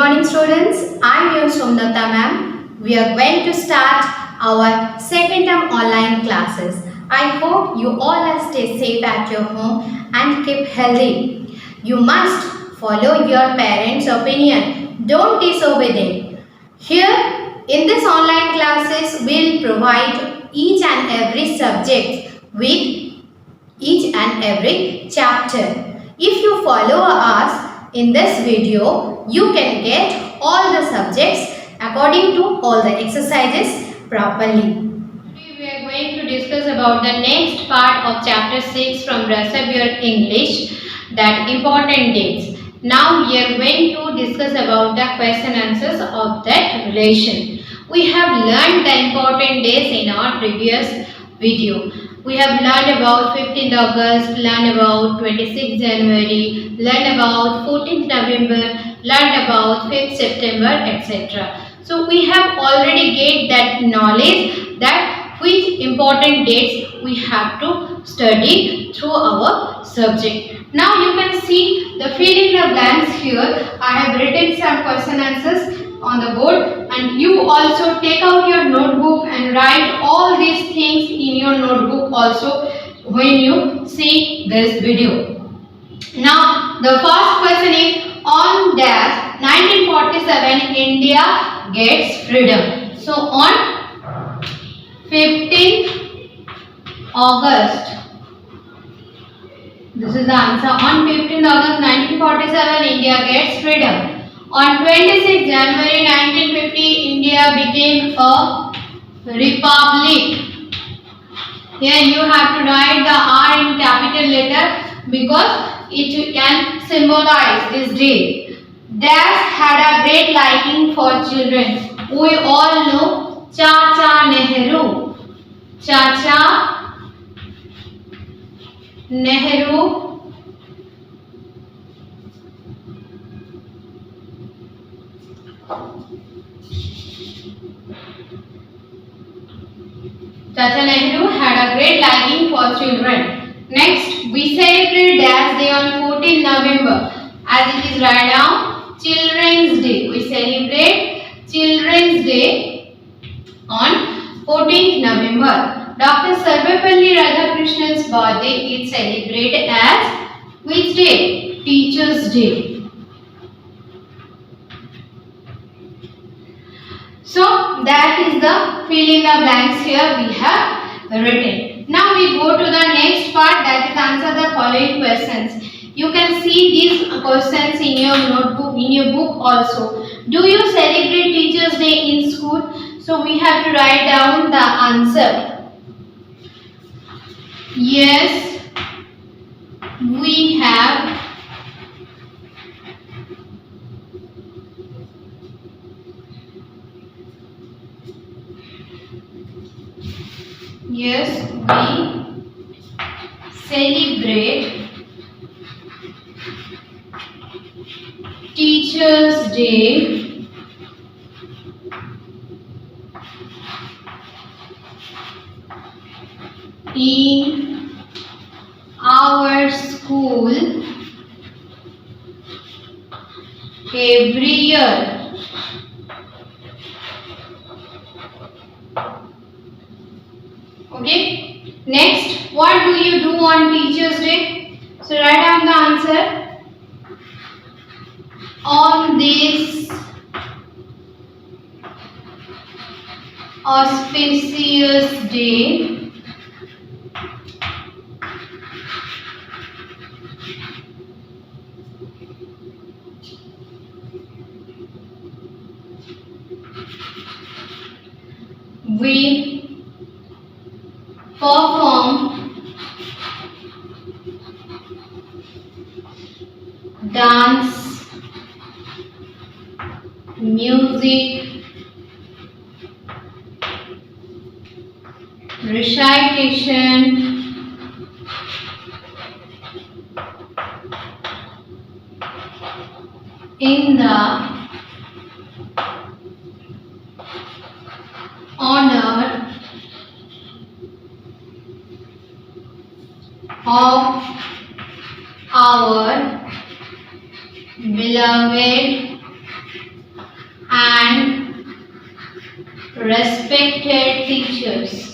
morning students, I am your Somnata ma'am. We are going to start our second term online classes. I hope you all stay safe at your home and keep healthy. You must follow your parents' opinion. Don't disobey them. Here in this online classes, we'll provide each and every subject with each and every chapter. If you follow us in this video, you can get all the subjects according to all the exercises properly. Today we are going to discuss about the next part of chapter 6 from rest of your English, that important dates. Now we are going to discuss about the question answers of that relation. We have learned the important days in our previous video. We have learned about 15th August, learned about 26th January, learned about 14th November, learned about 5th September, etc. So we have already get that knowledge that which important dates we have to study through our subject. Now you can see the fill in the blanks here. I have written some question answers on the board, and you also take out your notebook and write all these things in your notebook also when you see this video. Now the first question is, on dash 1947 India gets freedom. So on 15th August, this is the answer. On 15th August 1947 India gets freedom. On 26th January 1950, India became a republic. Here you have to write the R in capital letter because it can symbolize this day. Dash had a great liking for children. We all know Chacha Nehru. Chacha Nehru Chacha Nehru had a great liking for children. Next, we celebrate Dash Day on 14th November. As it is right now, Children's Day. We celebrate Children's Day on 14th November. Dr. Sarvepalli Radhakrishnan's birthday is celebrated as which day? Teachers' Day. So that is the fill in the blanks here we have written. Now we go to the next part, that is answer the following questions. You can see these questions in your notebook, in your book also. Do you celebrate Teachers' Day in school? So we have to write down the answer. Yes, we have. Yes, we celebrate Teachers' Day in our school every year. Okay. Next, what do you do on Teachers' Day? So write down the answer. On this auspicious day, we perform dance, music, recitation, in the honor of our beloved and respected teachers.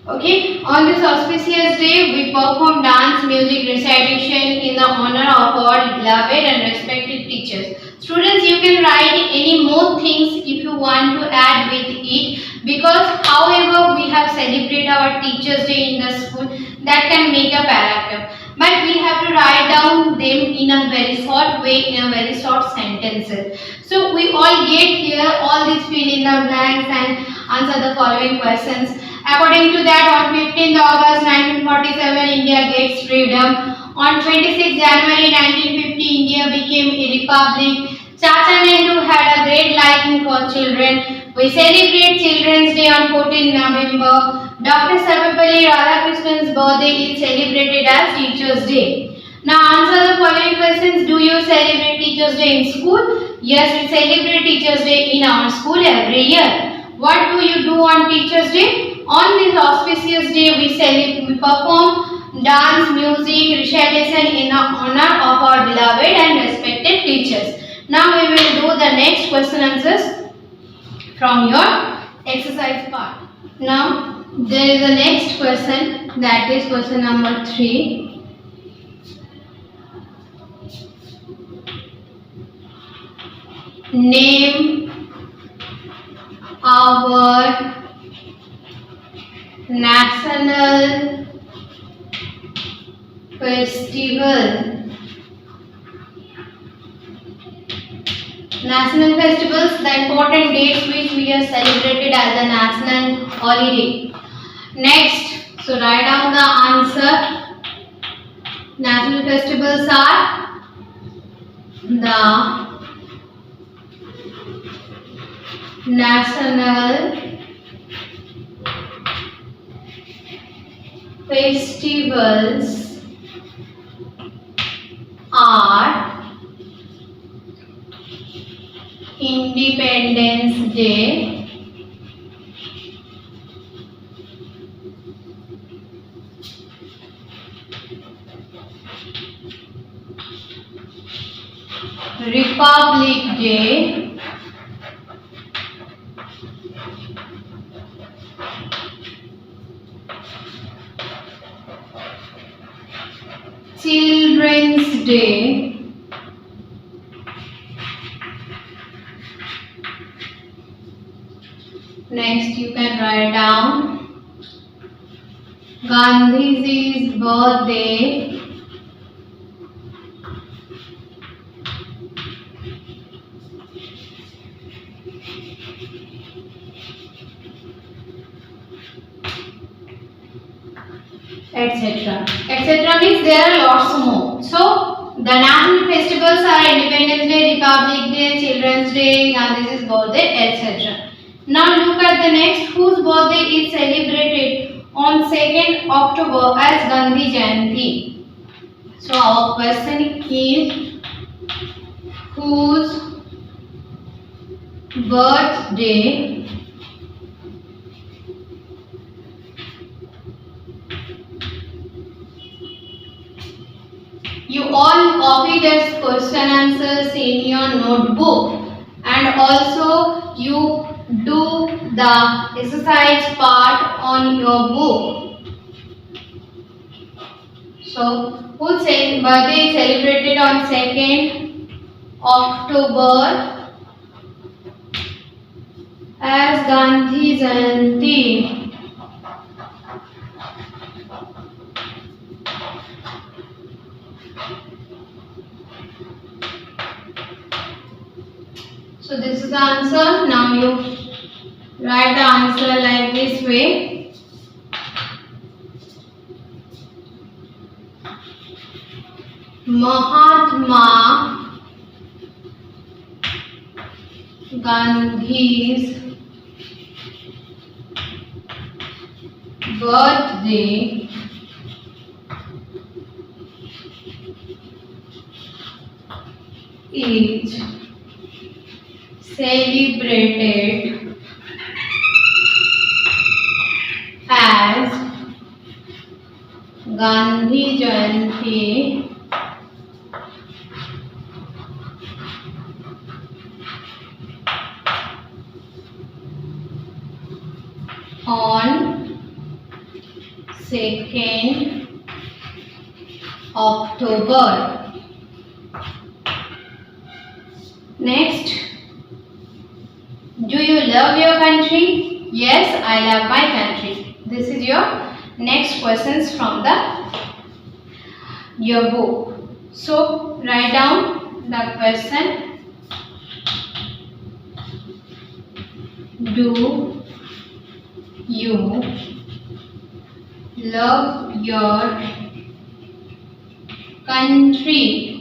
Okay, on this auspicious day, we perform dance, music, recitation in the honor of our beloved and respected teachers. Students, you can write any more things if you want to add with it, because however we have celebrated our Teachers' Day in the school, that can make a paragraph. But we have to write down them in a very short way, in a very short sentences. So we all get here all these fill in the blanks and answer the following questions. According to that, on 15th August 1947, India gets freedom. On 26th January 1950, India became a republic. Chacha Nehru had a great liking for children. We celebrate Children's Day on 14th November. Dr. Sarvepalli Radhakrishnan's birthday is celebrated as Teachers' Day. Now answer the following questions. Do you celebrate Teachers' Day in school? Yes, we celebrate Teachers' Day in our school every year. What do you do on Teachers' Day? On this auspicious day, we perform dance, music, recitation in the honor of our beloved and respected teachers. Now we will do the next question answers from your exercise part. Now there is a next question, that is question number 3. Name our national festival. National festivals, the important dates which we have celebrated as a national holiday. Next, so write down the answer. National festivals are the national festivals are Independence Day, Republic Day, Children's Day, next you can write down Gandhiji's birthday, etc. etc. means there are lots more. So the national festivals are Independence Day, Republic Day, Children's Day, Gandhiji's birthday, etc. Now look at the next, whose birthday is celebrated on 2nd October as Gandhi Jayanti. So our question is, whose birthday you all copy this question answers in your notebook, and also you do the exercise part on your book. So whose birthday is celebrated on 2nd October as Gandhi Jayanti? So this is the answer. Now you write the answer like this way. Mahatma Gandhi's birthday is celebrated as Gandhi Jayanti on 2nd October. Next, do you love your country? Yes, I love my country. This is your next questions from your book. So write down the question. Do you love your country?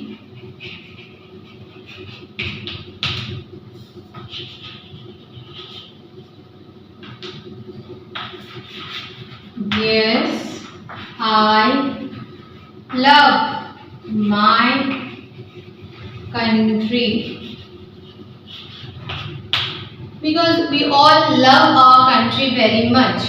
Yes, I love my country. Because we all love our country very much.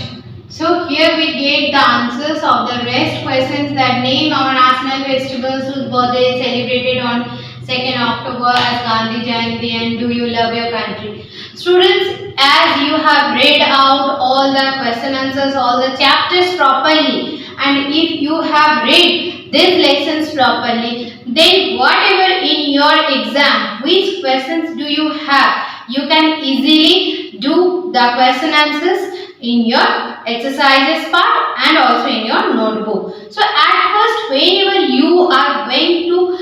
So here we get the answers of the rest questions, that name our national festivals whose birthday is celebrated on 2nd October as Gandhi Jayanti, and do you love your country? Students, as you have read out all the question answers, all the chapters properly, and if you have read these lessons properly, then whatever in your exam, which questions do you have, you can easily do the question answers in your exercises part and also in your notebook. So at first, whenever you are going to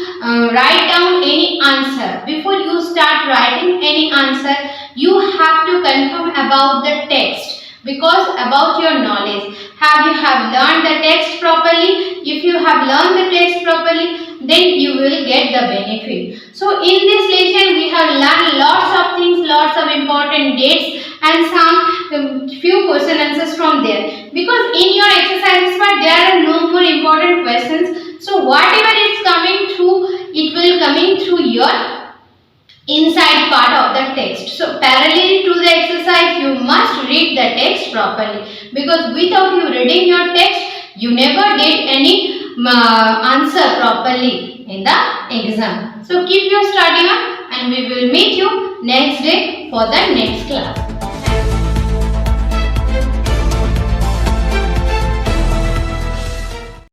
write down any answer, before you start writing any answer, you have to confirm about the text, because about your knowledge, you have learned the text properly. If you have learned the text properly, then you will get the benefit. So in this lesson we have learned lots of things, lots of important dates and some few question answers from there, because in your exercises part there are no more important questions. So whatever is coming through, it will coming through your inside part of the text. So parallel to the exercise, you must read the text properly, because without you reading your text, you never get any answer properly in the exam. So keep your study on, and we will meet you next day for the next class.